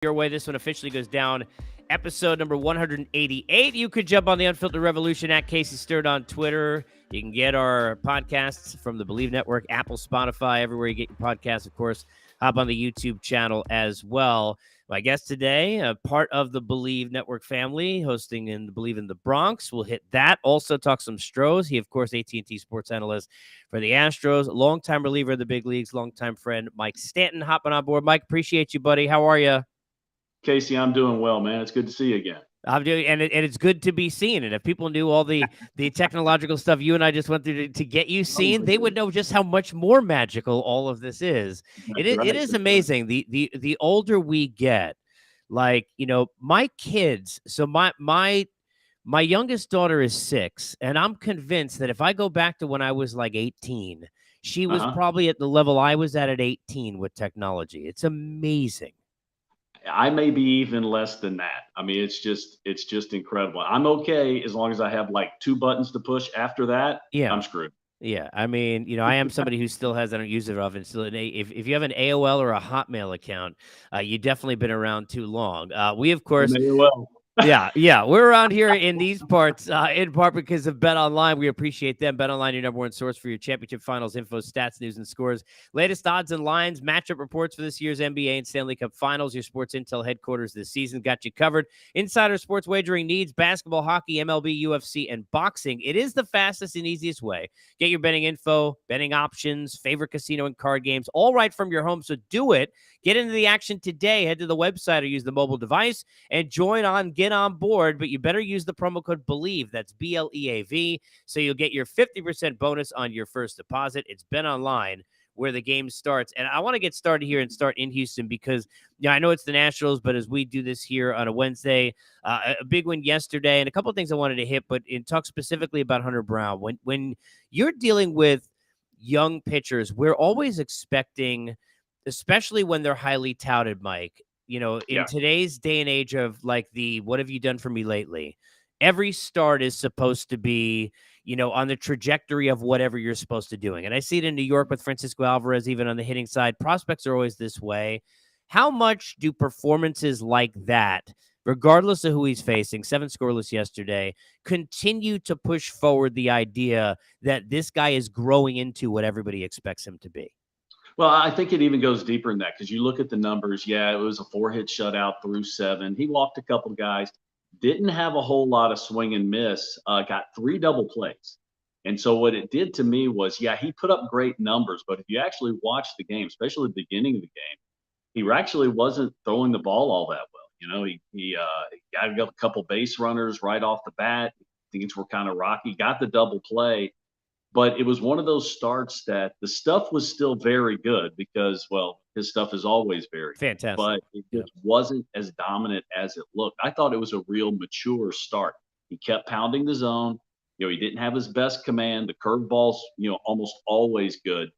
your way. This one officially goes down. Episode number 188. You could jump on the Unfiltered Revolution at Casey Stern on Twitter. You can get our podcasts from the Believe Network, Apple, Spotify, everywhere you get your podcasts. Of course, hop on the YouTube channel as well. My guest today, part of the Believe Network family, hosting in the Believe in the Bronx. We'll hit that. Also talk some Stros. He, of course, AT&T sports analyst for the Astros. Longtime reliever of the big leagues. Longtime friend Mike Stanton hopping on board. Mike, appreciate you, buddy. How are you? Casey, I'm doing well, man. It's good to see you again. I'm doing, and it's good to be seen. And if people knew all the technological stuff you and I just went through to get you seen, they would know just how much more magical all of this is. It is amazing. The older we get, like, my kids. So my youngest daughter is 6, and I'm convinced that if I go back to when I was like 18, she was probably at the level I was at 18 with technology. It's amazing. I may be even less than that. I mean, it's just incredible. I'm okay as long as I have like 2 buttons to push. After that, I'm screwed. Yeah, I mean, I am somebody who still has, I don't use it often. Still, if you have an AOL or a Hotmail account, you definitely been around too long. We, of course, yeah, we're around here in these parts, in part because of Bet Online. We appreciate them. Bet Online, your number one source for your championship finals info, stats, news, and scores. Latest odds and lines, matchup reports for this year's NBA and Stanley Cup Finals. Your sports intel headquarters this season got you covered. Insider sports wagering needs, basketball, hockey, MLB, UFC, and boxing. It is the fastest and easiest way. Get your betting info, betting options, favorite casino and card games, all right from your home. So do it. Get into the action today. Head to the website or use the mobile device and get on board, but you better use the promo code BELIEVE. That's BLEAV. So you'll get your 50% bonus on your first deposit. It's Bet Online where the game starts. And I want to get started here and start in Houston because, I know it's the Nationals, but as we do this here on a Wednesday, a big win yesterday and a couple of things I wanted to hit, but talk specifically about Hunter Brown. When you're dealing with young pitchers, we're always expecting, especially when they're highly touted, Mike, in today's day and age of like what have you done for me lately? Every start is supposed to be, on the trajectory of whatever you're supposed to doing. And I see it in New York with Francisco Alvarez, even on the hitting side. Prospects are always this way. How much do performances like that, regardless of who he's facing, 7 scoreless yesterday, continue to push forward the idea that this guy is growing into what everybody expects him to be? Well, I think it even goes deeper than that because you look at the numbers. Yeah, it was a 4-hit shutout through 7. He walked a couple guys, didn't have a whole lot of swing and miss, got 3 double plays. And so what it did to me was, he put up great numbers, but if you actually watch the game, especially the beginning of the game, he actually wasn't throwing the ball all that well. He got a couple base runners right off the bat. Things were kind of rocky, got the double play. But it was one of those starts that the stuff was still very good because, well, his stuff is always very fantastic, but it just wasn't as dominant as it looked. I thought it was a real mature start. He kept pounding the zone. He didn't have his best command. The curveballs, almost always good.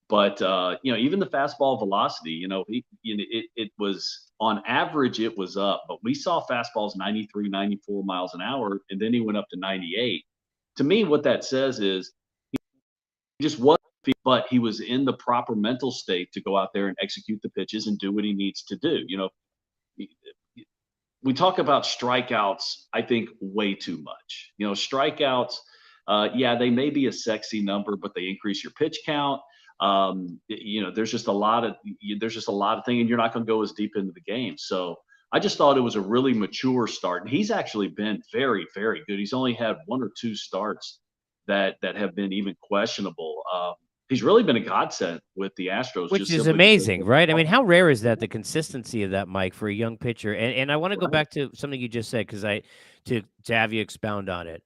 But, even the fastball velocity, it was on average, it was up. But we saw fastballs 93, 94 miles an hour, and then he went up to 98. To me, what that says is, just wasn't, but he was in the proper mental state to go out there and execute the pitches and do what he needs to do. We talk about strikeouts, I think, way too much. Strikeouts, they may be a sexy number, but they increase your pitch count. There's just a lot of things, and you're not going to go as deep into the game. So I just thought it was a really mature start, and he's actually been very, very good. He's only had 1 or 2 starts that have been even questionable. He's really been a godsend with the Astros, which is amazing, right? I mean, how rare is that, the consistency of that, Mike, for a young pitcher? And I want to go back to something you just said because to have you expound on it.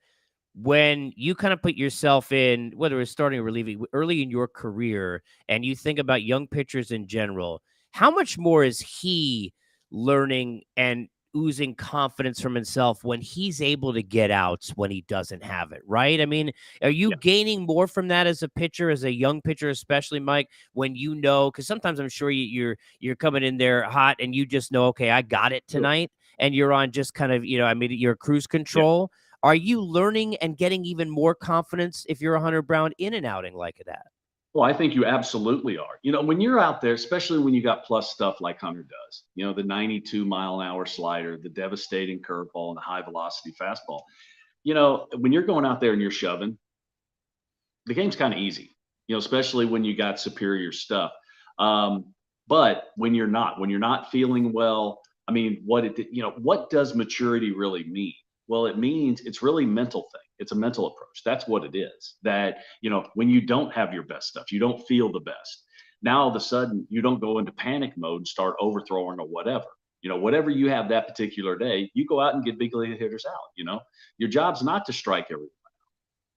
When you kind of put yourself in, whether it's starting or relieving early in your career, and you think about young pitchers in general, how much more is he learning and oozing confidence from himself when he's able to get outs when he doesn't have it, right? I mean, are you gaining more from that as a pitcher, as a young pitcher, especially, Mike, when because sometimes I'm sure you're coming in there hot and you just know, okay, I got it tonight, and you're on just kind of, you're cruise control. Are you learning and getting even more confidence if you're a Hunter Brown in an outing like that? Well, I think you absolutely are. When you're out there, especially when you got plus stuff like Hunter does, the 92-mile-an-hour slider, the devastating curveball, and the high velocity fastball. When you're going out there and you're shoving, the game's kind of easy, especially when you got superior stuff. But when you're not feeling well, I mean, what does maturity really mean? Well, it means it's really a mental thing. It's a mental approach. That's what it is. That, when you don't have your best stuff, you don't feel the best. Now all of a sudden you don't go into panic mode and start overthrowing or whatever. Whatever you have that particular day, you go out and get big league hitters out. Your job's not to strike everyone.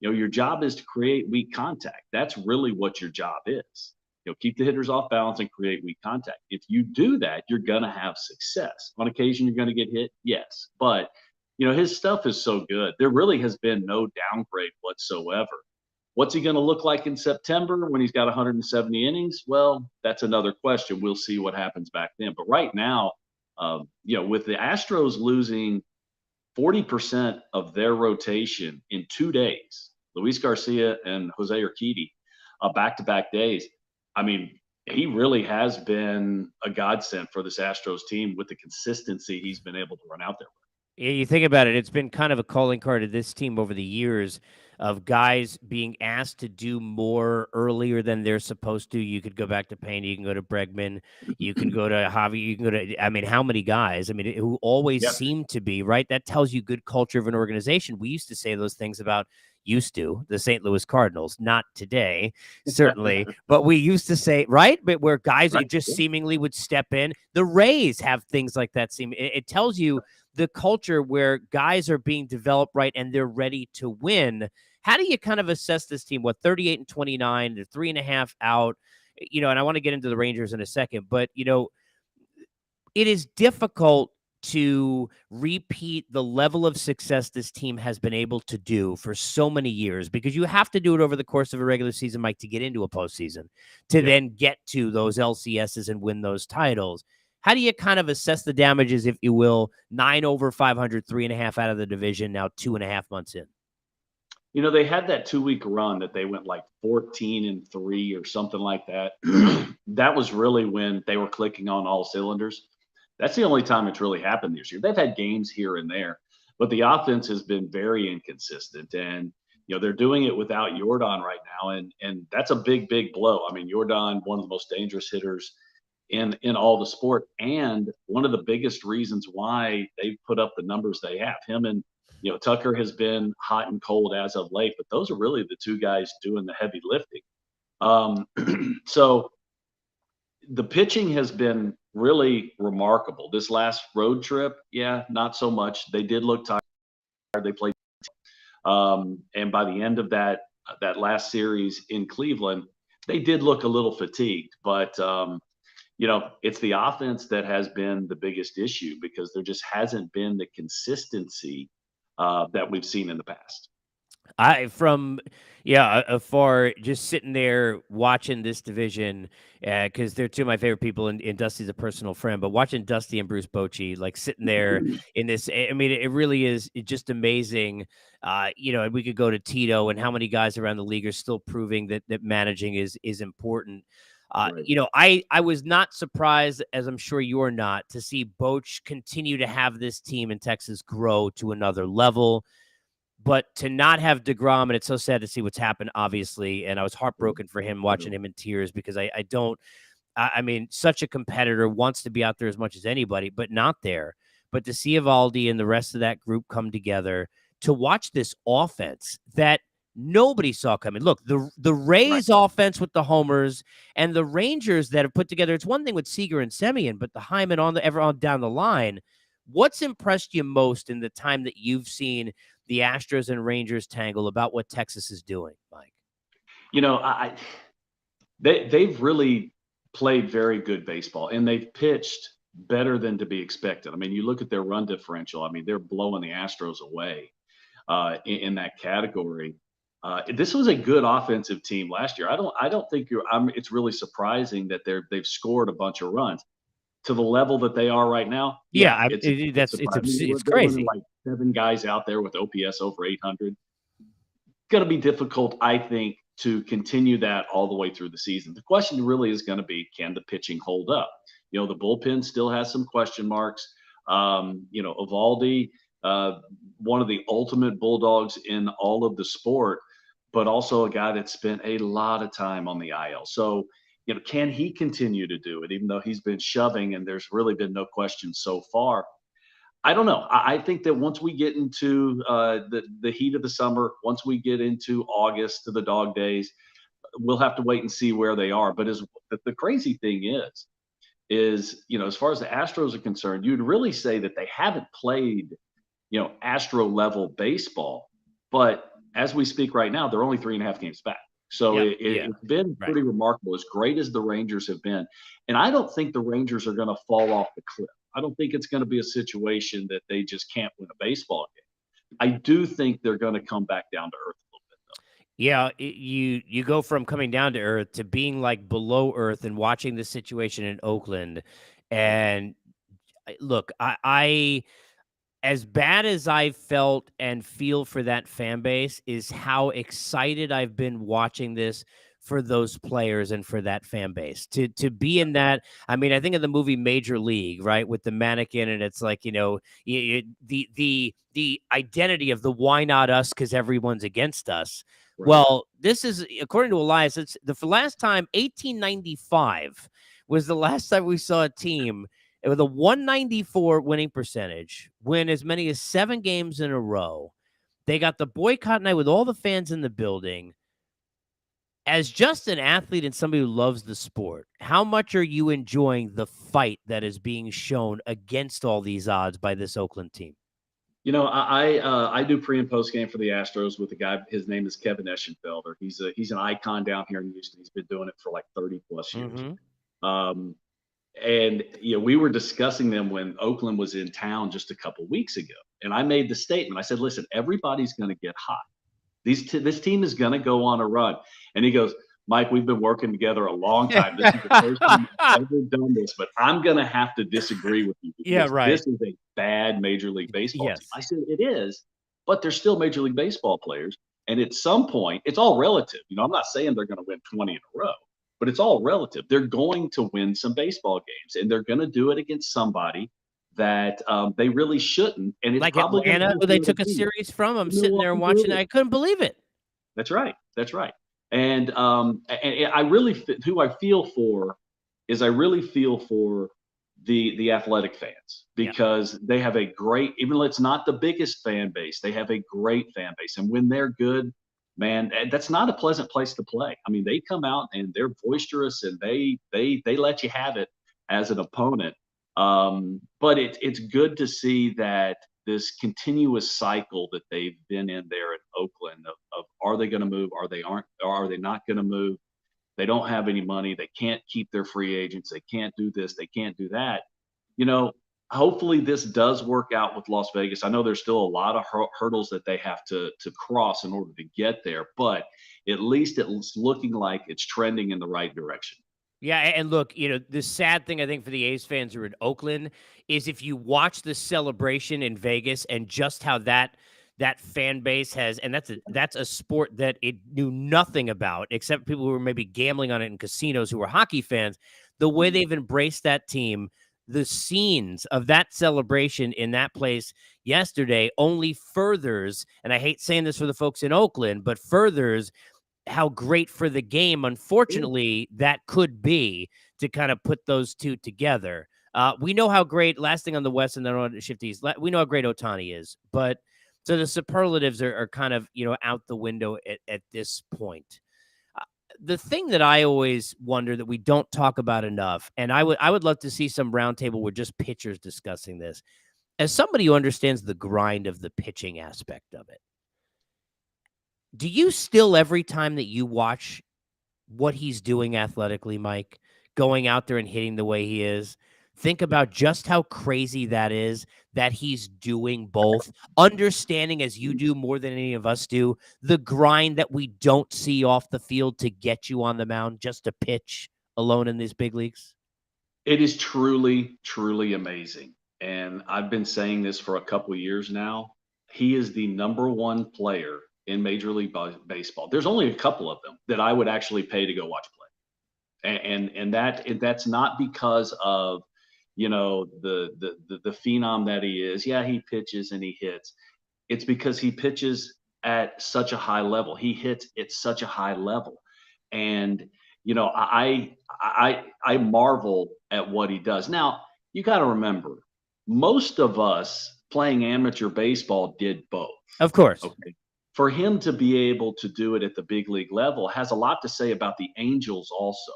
Your job is to create weak contact. That's really what your job is. Keep the hitters off balance and create weak contact. If you do that, you're going to have success. On occasion, you're going to get hit, yes. But, his stuff is so good. There really has been no downgrade whatsoever. What's he going to look like in September when he's got 170 innings? Well, that's another question. We'll see what happens back then. But right now, with the Astros losing 40% of their rotation in 2 days, Luis Garcia and Jose Urquidy, back-to-back days. I mean, he really has been a godsend for this Astros team with the consistency he's been able to run out there with. Yeah, you think about it, it's been kind of a calling card of this team over the years of guys being asked to do more earlier than they're supposed to. You could go back to Payne, you can go to Bregman, you can go to Javi, you can go to, I mean, how many guys? I mean, who always seem to be, right? That tells you good culture of an organization. We used to say those things about the St. Louis Cardinals, not today, certainly, but we used to say, right? But where guys just seemingly would step in. The Rays have things like that. It tells you the culture where guys are being developed right and they're ready to win. How do you kind of assess this team? 38-29, they're 3.5 out, and I want to get into the Rangers in a second, but it is difficult to repeat the level of success this team has been able to do for so many years, because you have to do it over the course of a regular season, Mike, to get into a postseason, to then get to those LCSs and win those titles. How do you kind of assess the damages, if you will? 9 over 500, 3.5 out of the division, now 2.5 months in. They had that 2-week run that they went like 14-3 or something like that. That was really when they were clicking on all cylinders. That's the only time it's really happened this year. They've had games here and there, but the offense has been very inconsistent. And, they're doing it without Jordan right now. And that's a big, big blow. I mean, Jordan, one of the most dangerous hitters in all the sport, and one of the biggest reasons why they've put up the numbers they have. Him and Tucker has been hot and cold as of late, but those are really the two guys doing the heavy lifting. So the pitching has been really remarkable. This last road trip, not so much. They did look tired. They played, and by the end of that last series in Cleveland, they did look a little fatigued. But it's the offense that has been the biggest issue, because there just hasn't been the consistency that we've seen in the past. Afar, just sitting there watching this division, because they're two of my favorite people, and Dusty's a personal friend, but watching Dusty and Bruce Bochy, like sitting there in this, I mean, it really is just amazing. And we could go to Tito and how many guys around the league are still proving that managing is important. Right. I was not surprised, as I'm sure you're not, to see Boch continue to have this team in Texas grow to another level. But to not have DeGrom, and it's so sad to see what's happened, obviously, and I was heartbroken for him, watching him in tears, because I mean, such a competitor, wants to be out there as much as anybody, but not there. But to see Evaldi and the rest of that group come together, to watch this offense that nobody saw coming. Look, the Rays offense with the homers and the Rangers that have put together, it's one thing with Seager and Semien, but the Hyman everyone down the line. What's impressed you most in the time that you've seen the Astros and Rangers tangle about what Texas is doing, Mike? They've really played very good baseball, and they've pitched better than to be expected. I mean, you look at their run differential. I mean, they're blowing the Astros away in that category. This was a good offensive team last year. I don't think it's really surprising that they've scored a bunch of runs to the level that they are right now. It's crazy. Like 7 guys out there with OPS over 800. Going to be difficult, I think, to continue that all the way through the season. The question really is going to be, can the pitching hold up? The bullpen still has some question marks. Evaldi, one of the ultimate bulldogs in all of the sport, but also a guy that spent a lot of time on the IL. So, can he continue to do it, even though he's been shoving and there's really been no question so far? I don't know. I think that once we get into the heat of the summer, once we get into August to the dog days, we'll have to wait and see where they are. But the crazy thing is, as far as the Astros are concerned, you'd really say that they haven't played, Astro level baseball. But as we speak right now, they're only 3.5 games back. So it's been pretty remarkable, as great as the Rangers have been. And I don't think the Rangers are going to fall off the cliff. I don't think it's going to be a situation that they just can't win a baseball game. I do think they're going to come back down to earth a little bit, though. Yeah, you go from coming down to earth to being like below earth and watching the situation in Oakland. And look, I as bad as I felt and feel for that fan base is how excited I've been watching this for those players and for that fan base to be in that. I mean, I think of the movie Major League, right, with the mannequin, and it's like, the identity of the why not us because everyone's against us. Right. Well, this is, according to Elias, it's the last time 1895 was the last time we saw a team with a 194 winning percentage, win as many as 7 games in a row. They got the boycott night with all the fans in the building. As just an athlete and somebody who loves the sport, how much are you enjoying the fight that is being shown against all these odds by this Oakland team? I do pre and post game for the Astros with a guy. His name is Kevin Eschenfelder. He's an icon down here in Houston. He's been doing it for like 30 plus years. Mm-hmm. And we were discussing them when Oakland was in town just a couple weeks ago, and I made the statement. I said, "Listen, everybody's going to get hot. This team is going to go on a run." And he goes, "Mike, we've been working together a long time. This is the first time I've ever done this, but I'm going to have to disagree with you. Yeah, right. This is a bad Major League Baseball team." I said, "It is, but they're still Major League Baseball players. And at some point, it's all relative. I'm not saying they're going to win 20 in a row, but it's all relative. They're going to win some baseball games, and they're going to do it against somebody that they really shouldn't." And it's like probably Atlanta, who they took a series from. I'm sitting there and watching it. I couldn't believe it. That's right. And I really, who I feel for is I really feel for the athletic fans, because they have a great, even though it's not the biggest fan base, they have a great fan base. And when they're good, man, that's not a pleasant place to play. I mean, they come out and they're boisterous and they let you have it as an opponent. But it's good to see that this continuous cycle that they've been in there in Oakland of are they going to move? Are they not going to move? They don't have any money. They can't keep their free agents. They can't do this. They can't do that. Hopefully this does work out with Las Vegas. I know there's still a lot of hurdles that they have to cross in order to get there, but at least it's looking like it's trending in the right direction. Yeah, and look, the sad thing I think for the A's fans who are in Oakland is if you watch the celebration in Vegas and just how that fan base has, and that's a sport that it knew nothing about except people who were maybe gambling on it in casinos who were hockey fans. The way they've embraced that team, the scenes of that celebration in that place yesterday only furthers, and I hate saying this for the folks in Oakland, but furthers how great for the game, unfortunately, that could be to kind of put those two together. We know how great, last thing on the West, and then on the Shifties, we know how great Ohtani is, but so the superlatives are kind of, out the window at this point. The thing that I always wonder that we don't talk about enough, and I would love to see some roundtable where just pitchers discussing this, as somebody who understands the grind of the pitching aspect of it, do you still, every time that you watch what he's doing athletically, Mike, going out there and hitting the way he is, think about just how crazy that is, that he's doing both, understanding, as you do more than any of us do, the grind that we don't see off the field to get you on the mound just to pitch alone in these big leagues? It is truly, truly amazing. And I've been saying this for a couple of years now. He is the number one player in Major League Baseball. There's only a couple of them that I would actually pay to go watch play, and that's not because of the phenom that he is. Yeah, he pitches and he hits. It's because he pitches at such a high level. He hits at such a high level, and I marvel at what he does. Now you got to remember, most of us playing amateur baseball did both. Of course. Okay. For him to be able to do it at the big league level has a lot to say about the Angels also,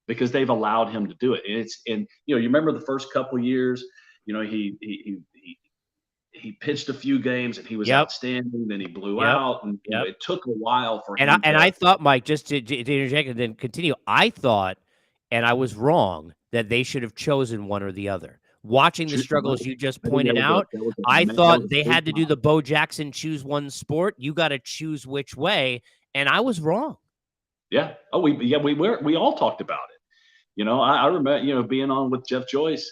because they've allowed him to do it. And you remember the first couple years, he pitched a few games and he was outstanding. Then he blew out, and it took a while for him. I thought, Mike, just to interject and then continue, I thought, and I was wrong, that they should have chosen one or the other. Watching the struggles you just pointed out, I thought they had to do the Bo Jackson choose one sport. You got to choose which way, and I was wrong. Yeah. Oh, we all talked about it. I remember being on with Jeff Joyce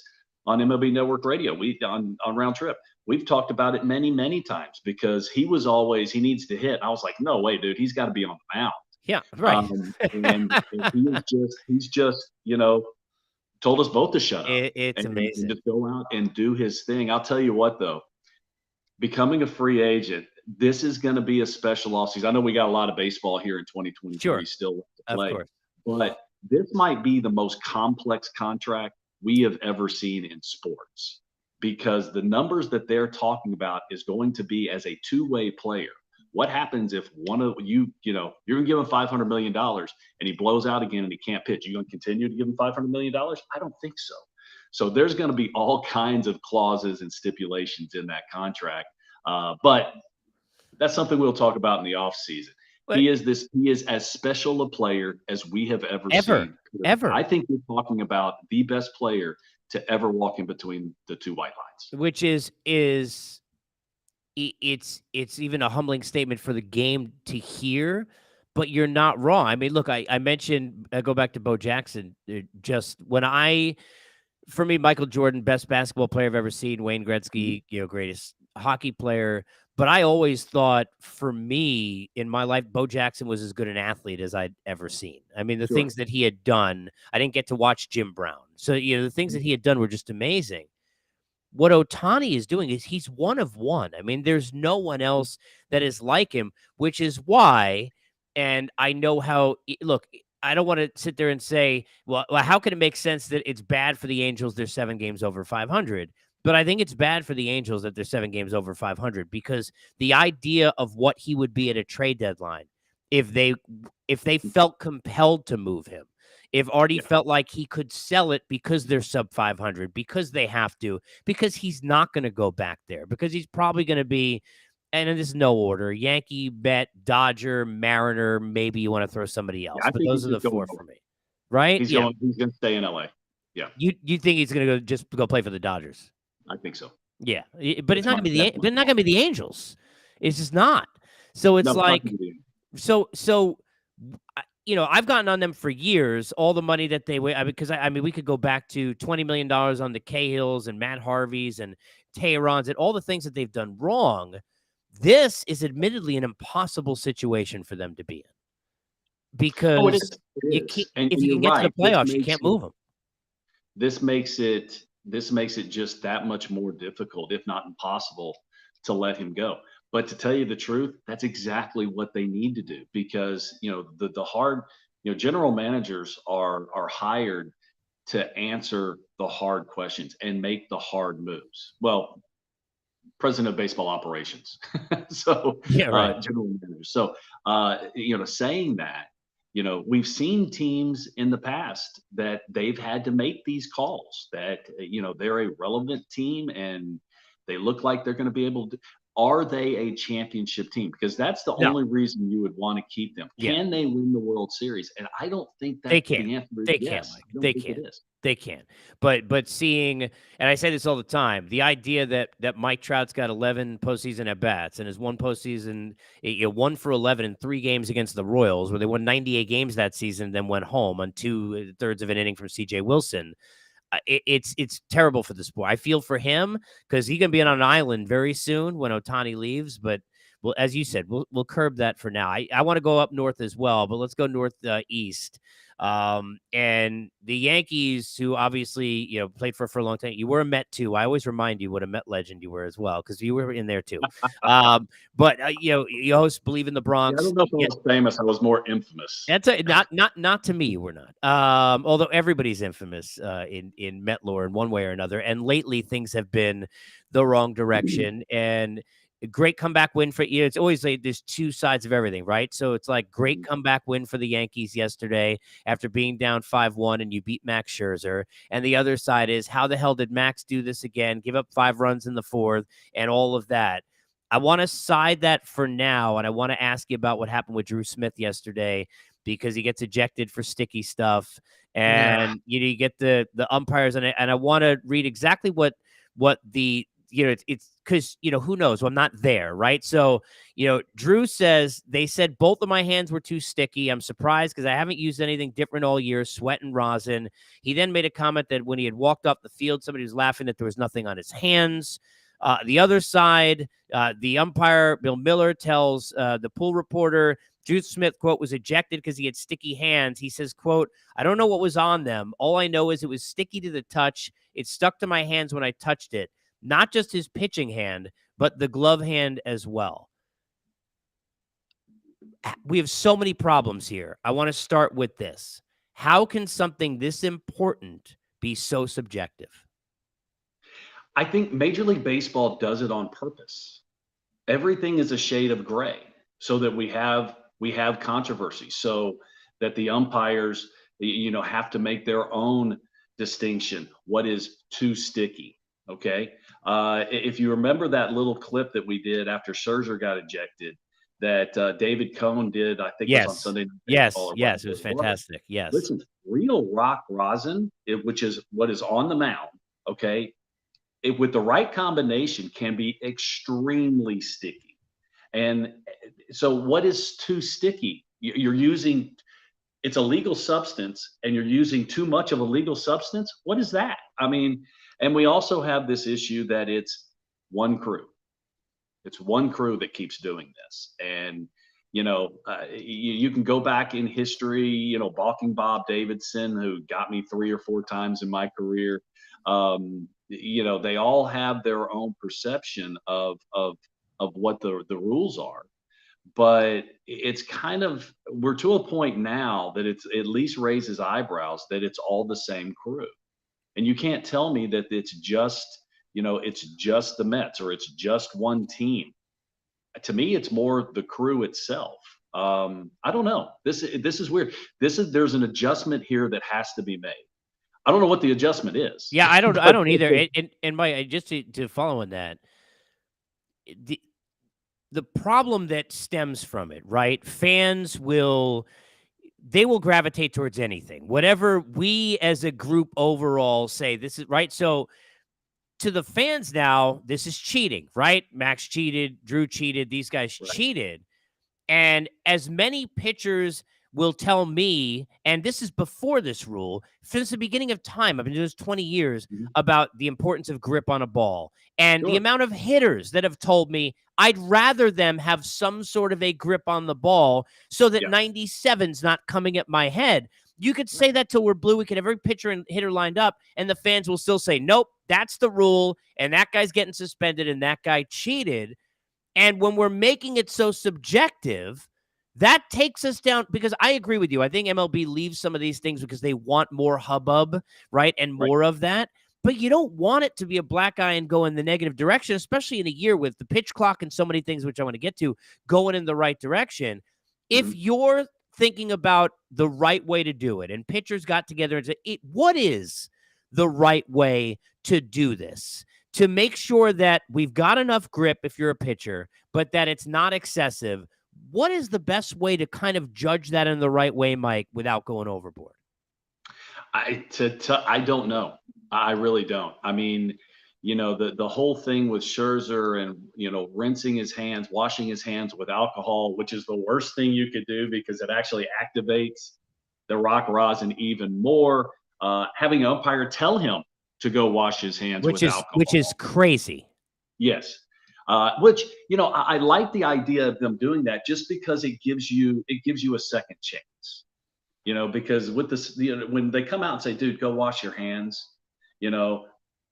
on MLB Network Radio. On Round Trip. We've talked about it many, many times, because he was always, he needs to hit. I was like, no way, dude, he's got to be on the mound. Yeah, right. And he's just told us both to shut up. It's amazing. And just go out and do his thing. I'll tell you what, though, becoming a free agent, this is going to be a special offseason. I know we got a lot of baseball here in 2023 still to play, but this might be the most complex contract we have ever seen in sports, because the numbers that they're talking about is going to be as a two-way player. What happens if one of you're going to give him $500 million and he blows out again and he can't pitch? You're going to continue to give him $500 million? I don't think so. So there's going to be all kinds of clauses and stipulations in that contract. But that's something we'll talk about in the off season. He is as special a player as we have ever seen. Ever. I think we're talking about the best player to ever walk in between the two white lines. Which is it's even a humbling statement for the game to hear, but you're not wrong. I mean, look, I mentioned, I go back to Bo Jackson. Just for me, Michael Jordan, best basketball player I've ever seen. Wayne Gretzky, greatest hockey player. But I always thought, for me, in my life, Bo Jackson was as good an athlete as I'd ever seen. I mean, the things that he had done, I didn't get to watch Jim Brown. So, the things that he had done were just amazing. What Ohtani is doing is he's one of one. I mean, there's no one else that is like him, which is why, and I know how, look, I don't want to sit there and say, well, how can it make sense that it's bad for the Angels they're 7 games over 500? But I think it's bad for the Angels that they're 7 games over 500, because the idea of what he would be at a trade deadline, if they felt compelled to move him, if Artie felt like he could sell it because they're sub 500, because they have to, because he's not going to go back there, because he's probably going to be, and this is no order, Yankee, Met, Dodger, Mariner, maybe you want to throw somebody else, but those are the 4 for me, right? He's going to stay in LA. Yeah. You think he's going to just go play for the Dodgers? I think so. Yeah, but it's not going to be the Angels. It's just not. So it's I've gotten on them for years. All the money that they because we could go back to $20 million on the Cahills and Matt Harveys and Teherans and all the things that they've done wrong. This is admittedly an impossible situation for them to be in, because if you can get to the playoffs, you can't move them. This makes it just that much more difficult, if not impossible, to let him go. But to tell you the truth, that's exactly what they need to do, because the hard, general managers are hired to answer the hard questions and make the hard moves. Well, president of baseball operations, so general managers. So saying that, we've seen teams in the past that they've had to make these calls, that they're a relevant team and they look like they're going to be able to. Are they a championship team? Because that's the only reason you would want to keep them. Can they win the World Series? And I don't think that they can. The answer is they yes. can. They can. They can. But seeing, and I say this all the time, the idea that Mike Trout's got 11 postseason at bats and his one postseason, 1 for 11 in 3 games against the Royals, where they won 98 games that season, then went home on 2/3 of an inning from C.J. Wilson. It's terrible for the sport. I feel for him, because he's going to be on an island very soon when Ohtani leaves. But well, as you said, we'll curb that for now. I want to go up north as well, but let's go northeast. And the Yankees, who obviously played for a long time. You were a Met too. I always remind you what a Met legend you were as well, because you were in there too. But you always believe in the Bronx. I don't know if I was famous. I was more infamous. That's not to me. We're not. Although everybody's infamous in Met lore in one way or another. And lately things have been the wrong direction. And a great comeback win for It's always like there's two sides of everything, right? So it's like great comeback win for the Yankees yesterday after being down 5-1, and you beat Max Scherzer. And the other side is, how the hell did Max do this again? Give up 5 runs in the 4th and all of that. I want to side that for now, and I want to ask you about what happened with Drew Smith yesterday, because he gets ejected for sticky stuff, and you get the umpires on it. And I want to read exactly what the it's because who knows? Well, I'm not there, right? So Drew says, they said both of my hands were too sticky. I'm surprised because I haven't used anything different all year, sweat and rosin. He then made a comment that when he had walked off the field, somebody was laughing that there was nothing on his hands. The other side, the umpire, Bill Miller, tells the pool reporter Drew Smith, quote, was ejected because he had sticky hands. He says, quote, I don't know what was on them. All I know is it was sticky to the touch. It stuck to my hands when I touched it. Not just his pitching hand, but the glove hand as well. We have so many problems here. I want to start with this. How can something this important be so subjective? I think Major League Baseball does it on purpose. Everything is a shade of gray so that we have controversy, so that the umpires, have to make their own distinction. What is too sticky? Okay. If you remember that little clip that we did after Scherzer got ejected, that David Cohn did, I think it was on Sunday Night Baseball. Yes, it was fantastic. Yes. Listen, real rock rosin, which is what is on the mound, okay, with the right combination can be extremely sticky. And so what is too sticky? You're using, it's a legal substance, and you're using too much of a legal substance. What is that? I mean, and we also have this issue that it's one crew. It's one crew that keeps doing this. And, you can go back in history, balking Bob Davidson, who got me 3 or 4 times in my career. They all have their own perception of what the rules are. But it's kind of, we're to a point now that it's at least raises eyebrows that it's all the same crew. And you can't tell me that it's just the Mets, or it's just one team. To me, it's more the crew itself. I don't know. This is weird. There's an adjustment here that has to be made. I don't know what the adjustment is. Yeah, I don't either. And my, just to follow on that, the problem that stems from it, right? Fans will gravitate towards anything, whatever we as a group overall say this is right. So to the fans now, this is cheating, right? Max cheated, Drew cheated, these guys cheated. And as many pitchers will tell me, and this is before this rule, since the beginning of time, I've been doing this 20 years, about the importance of grip on a ball. And the amount of hitters that have told me, I'd rather them have some sort of a grip on the ball so that 97's not coming at my head. You could say that till we're blue. We could have every pitcher and hitter lined up, and the fans will still say, nope, that's the rule, and that guy's getting suspended, and that guy cheated. And when we're making it so subjective, that takes us down, because I agree with you. I think MLB leaves some of these things because they want more hubbub, right, and more of that. But you don't want it to be a black eye and go in the negative direction, especially in a year with the pitch clock and so many things, which I want to get to, going in the right direction. If you're thinking about the right way to do it, and pitchers got together and said, what is the right way to do this? To make sure that we've got enough grip if you're a pitcher, but that it's not excessive. What is the best way to kind of judge that in the right way, Mike, without going overboard? I don't know. I really don't. I mean, the whole thing with Scherzer and, rinsing his hands, washing his hands with alcohol, which is the worst thing you could do because it actually activates the rock rosin even more. Having an umpire tell him to go wash his hands with alcohol. Which is crazy. Yes. Which, I like the idea of them doing that just because it gives you a second chance. Because with this, when they come out and say, "Dude, go wash your hands," you know,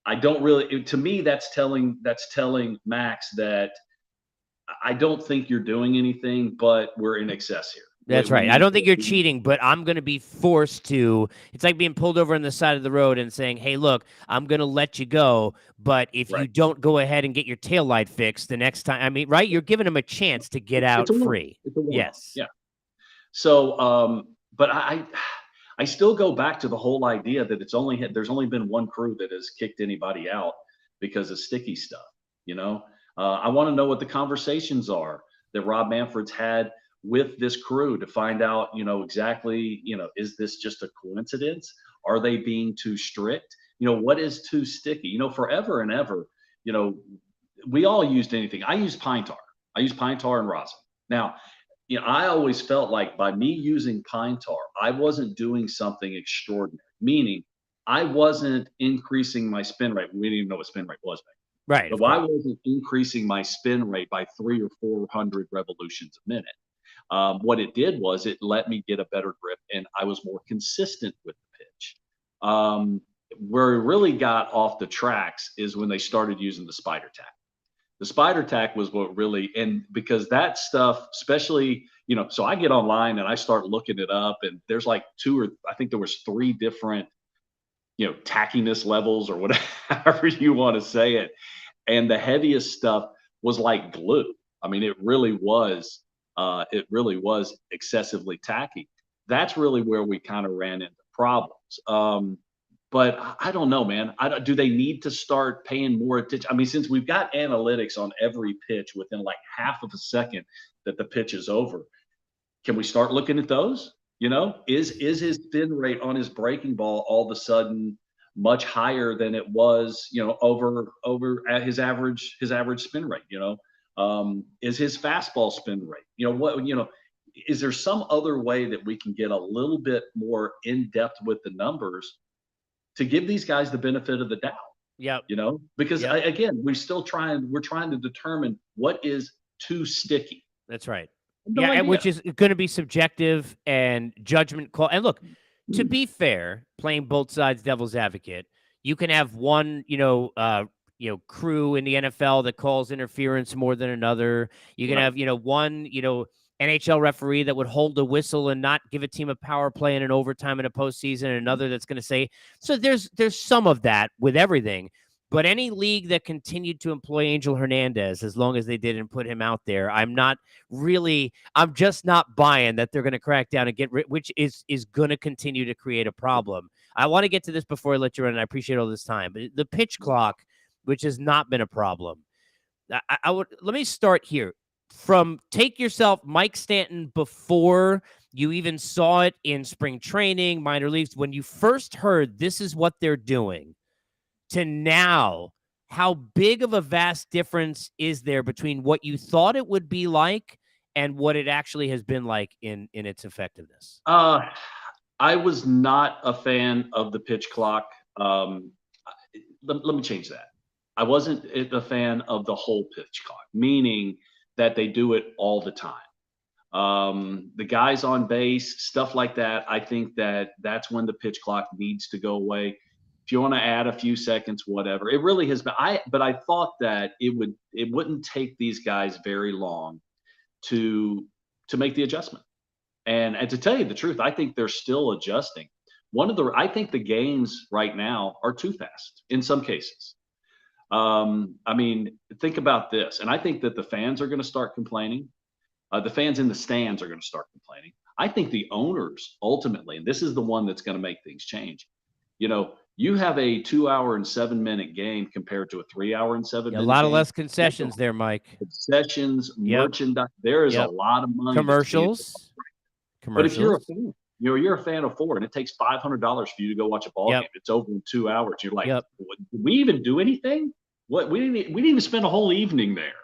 I don't really. To me, that's telling Max that I don't think you're doing anything, but we're in excess here. That's We right. I need don't think you're we need cheating, but I'm going to be forced to. It's like being pulled over on the side of the road and saying, "Hey, look, I'm going to let you go, but if you right. don't go ahead and get your taillight fixed the next time," I mean, right? You're giving him a chance to get It's out a warning. free. It's a warning. Yes. Yeah. So, but I still go back to the whole idea that there's only been one crew that has kicked anybody out because of sticky stuff. You know, I want to know what the conversations are that Rob Manfred's had with this crew to find out, exactly, is this just a coincidence? Are they being too strict? What is too sticky? Forever and ever, you know, we all used anything. I used pine tar. I used pine tar and rosin. Now, I always felt like by me using pine tar, I wasn't doing something extraordinary, meaning I wasn't increasing my spin rate. We didn't even know what spin rate was back Right. then. Of But I course. wasn't increasing my spin rate by 300 or 400 revolutions a minute. What it did was it let me get a better grip and I was more consistent with the pitch. Where it really got off the tracks is when they started using the spider tack. The spider tack was what really, and because that stuff, especially, so I get online and I start looking it up, and there's like I think there was three different, tackiness levels or whatever you want to say it. And the heaviest stuff was like glue. I mean, it really was excessively tacky. That's really where we kind of ran into problems. But I don't know, man. Do they need to start paying more attention? I mean, since we've got analytics on every pitch within like half of a second that the pitch is over, can we start looking at those? Is his spin rate on his breaking ball all of a sudden much higher than it was, over at his average spin rate? Is his fastball spin rate? Is there some other way that we can get a little bit more in depth with the numbers to give these guys the benefit of the doubt? Yep. Because Yep. again, we're trying to determine what is too sticky. That's right. No Yeah, and idea. which is going to be subjective and judgment call. And look, to be fair, playing both sides devil's advocate, you can have one, crew in the NFL that calls interference more than another. You can Right. have, one, NHL referee that would hold a whistle and not give a team a power play in an overtime in a postseason, and another that's going to say. So there's some of that with everything. But any league that continued to employ Angel Hernandez, as long as they didn't put him out there, I'm just not buying that they're going to crack down and get rid, which is going to continue to create a problem. I want to get to this before I let you run, and I appreciate all this time. But the pitch clock, which has not been a problem. Let me start here. Take yourself, Mike Stanton, before you even saw it in spring training, minor leagues, when you first heard this is what they're doing, to now, how big of a vast difference is there between what you thought it would be like and what it actually has been like in its effectiveness? I was not a fan of the pitch clock. Let me change that. I wasn't a fan of the whole pitch clock, meaning that they do it all the time. The guys on base, stuff like that. I think that's when the pitch clock needs to go away. If you want to add a few seconds, whatever. It really has been. But I thought that it wouldn't take these guys very long to make the adjustment. And to tell you the truth, I think they're still adjusting. I think the games right now are too fast in some cases. I mean, think about this, and I think that the fans are going to start complaining. The fans in the stands are going to start complaining. I think the owners ultimately, and this is the one that's going to make things change. You have a 2 hour and 7 minute game compared to a 3 hour and seven Yeah, a minute lot of game. less concessions there, Mike. Concessions, Yep. merchandise. There is a Yep. lot of money that's being. Commercials. But if you're a Commercials. fan, you're a fan of Ford, and it takes $500 for you to go watch a ball Yep. game. It's over in 2 hours. You're like, Yep. did we even do anything? What we didn't even spend a whole evening there.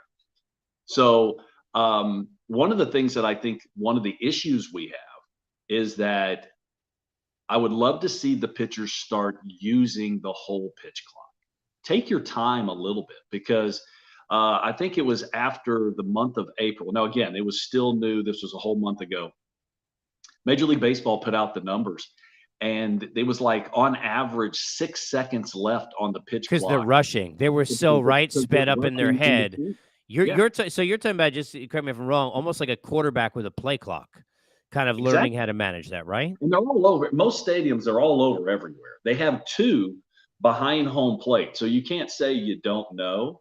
So one of the things that I think one of the issues we have is that I would love to see the pitchers start using the whole pitch clock. Take your time a little bit because I think it was after the month of April. Now, again, it was still new. This was a whole month ago. Major League Baseball put out the numbers, and it was like on average 6 seconds left on the pitch because they're clock. rushing. They were so sped up in their head. You're so you're talking about, just correct me if I'm wrong, almost like a quarterback with a play clock, kind of learning how to manage that, right? And they're all over. Most stadiums are all over everywhere. They have 2 behind home plate, so you can't say you don't know.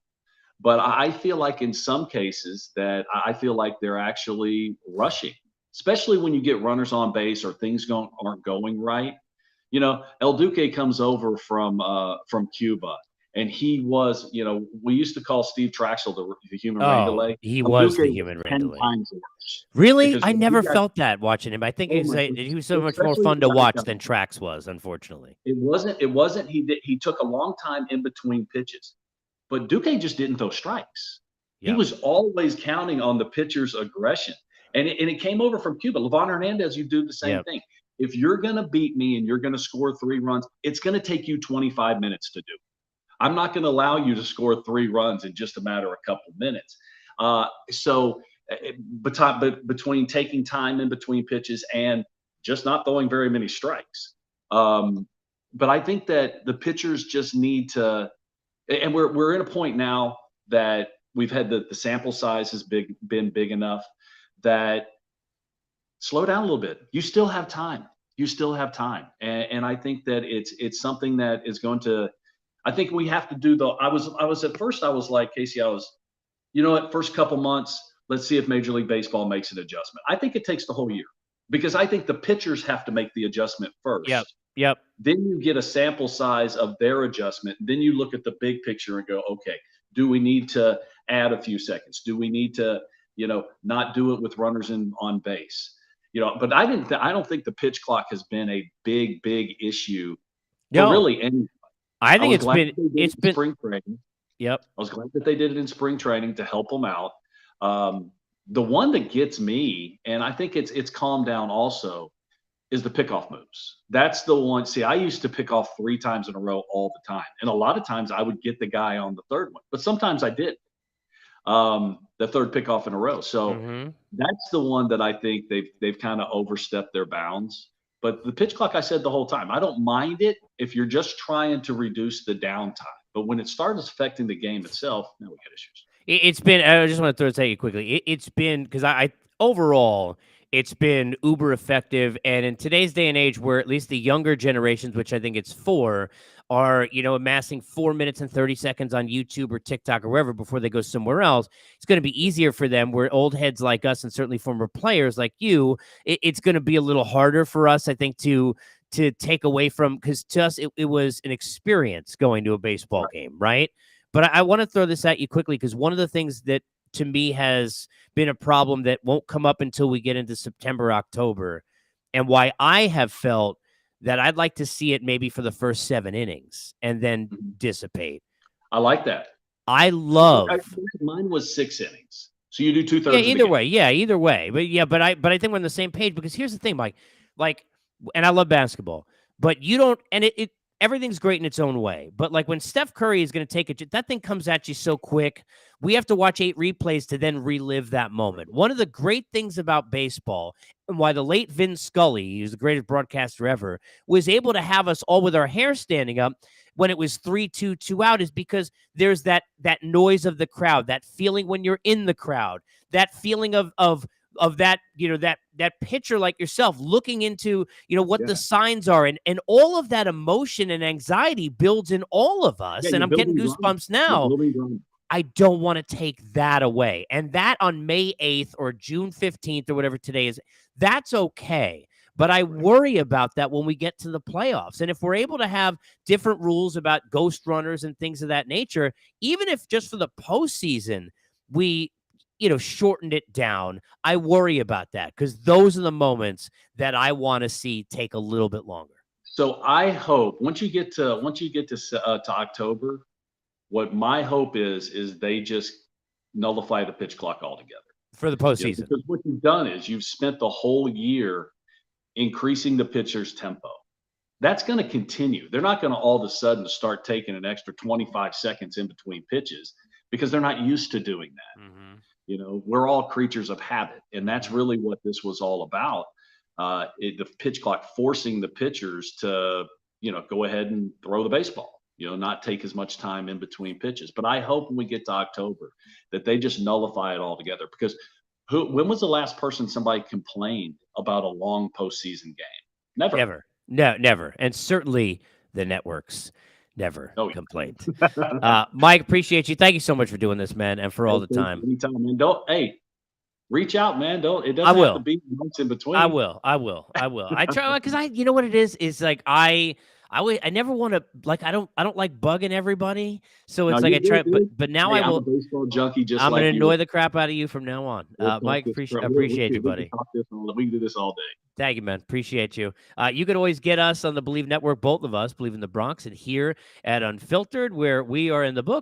But I feel like in some cases that I feel like they're actually rushing, especially when you get runners on base or things aren't going right. You know, El Duque comes over from Cuba, and he was, we used to call Steve Traxel the human rain delay. He El was Duque the human rain 10 delay. times worse. Really? Because I when never felt that watching him. I think he was so much more fun to watch than Trax was, unfortunately. It wasn't. He took a long time in between pitches. But Duque just didn't throw strikes. He was always counting on the pitcher's aggression. And it came over from Cuba. Livan Hernandez, you do the same thing. If you're going to beat me and you're going to score 3 runs, it's going to take you 25 minutes to do. I'm not going to allow you to score 3 runs in just a matter of a couple minutes. Between taking time in between pitches and just not throwing very many strikes. But I think that the pitchers just need to, and we're in a point now that we've had the sample size has been big enough that slow down a little bit. You still have time. And I think that it's something that is going to, I think we have to do I was at first, I was like, Casey, you know what, first couple months, let's see if Major League Baseball makes an adjustment. I think it takes the whole year because I think the pitchers have to make the adjustment first. Yep. Then you get a sample size of their adjustment. Then you look at the big picture and go, okay, do we need to add a few seconds? Do we need to, not do it with runners on base? But I don't think the pitch clock has been a big issue for really any. I think it's been spring training. Yep. I was glad that they did it in spring training to help them out. The one that gets me, and I think it's calmed down also, is the pickoff moves. That's the one. See, I used to pick off 3 times in a row all the time. And a lot of times I would get the guy on the third one, but sometimes I did the third pickoff in a row. So that's the one that I think they've kind of overstepped their bounds. But the pitch clock, I said the whole time, I don't mind it if you're just trying to reduce the downtime. But when it starts affecting the game itself, now we get issues. It's been, I just want to tell you quickly, it's been, because I overall, it's been uber effective. And in today's day and age where at least the younger generations, which I think it's 4, are, amassing 4 minutes and 30 seconds on YouTube or TikTok or wherever before they go somewhere else, it's going to be easier for them, where old heads like us and certainly former players like you, it's going to be a little harder for us, I think, to take away from, because to us, it was an experience going to a baseball game, right? But I want to throw this at you quickly, because one of the things that to me has been a problem that won't come up until we get into September, October, and why I have felt that I'd like to see it maybe for the first 7 innings and then dissipate. I like that. Mine was 6 innings. So you do 2/3. Either way. But I think we're on the same page, because here's the thing, Mike, and I love basketball, but you don't, and it everything's great in its own way. But like when Steph Curry is going to take it, that thing comes at you so quick. We have to watch 8 replays to then relive that moment. One of the great things about baseball, and why the late Vin Scully, who's the greatest broadcaster ever, was able to have us all with our hair standing up when it was 3-2, 2 out, is because there's that noise of the crowd, that feeling when you're in the crowd, that feeling of that, that pitcher like yourself looking into, what the signs are, and all of that emotion and anxiety builds in all of us. And I'm getting goosebumps now. I don't want to take that away. And that on May 8th or June 15th or whatever today is, that's okay. But I worry about that when we get to the playoffs. And if we're able to have different rules about ghost runners and things of that nature, even if just for the postseason, we shortened it down, I worry about that, because those are the moments that I want to see take a little bit longer. So I hope once you get to October, what my hope is they just nullify the pitch clock altogether for the postseason. Because what you've done is you've spent the whole year increasing the pitcher's tempo. That's going to continue. They're not going to all of a sudden start taking an extra 25 seconds in between pitches, because they're not used to doing that. Mm-hmm. You know, we're all creatures of habit, and that's really what this was all about. The pitch clock forcing the pitchers to, go ahead and throw the baseball, not take as much time in between pitches. But I hope when we get to October that they just nullify it altogether, because when was the last person somebody complained about a long postseason game? Never. Never. No, never. And certainly the networks never complained. Mike, appreciate you. Thank you so much for doing this, man, and for all the time. Anytime, man. Reach out, man. It doesn't have to be months in between. I will. I try, because you know what it is like I never want to, like, I don't like bugging everybody. So it's like I try, but now I will. I'm a baseball junkie, I'm going to annoy the crap out of you from now on. Mike, appreciate you, buddy. We can do this all day. Thank you, man. Appreciate you. You can always get us on the Believe Network, both of us, Believe in the Bronx, and here at Unfiltered, where we are in the book.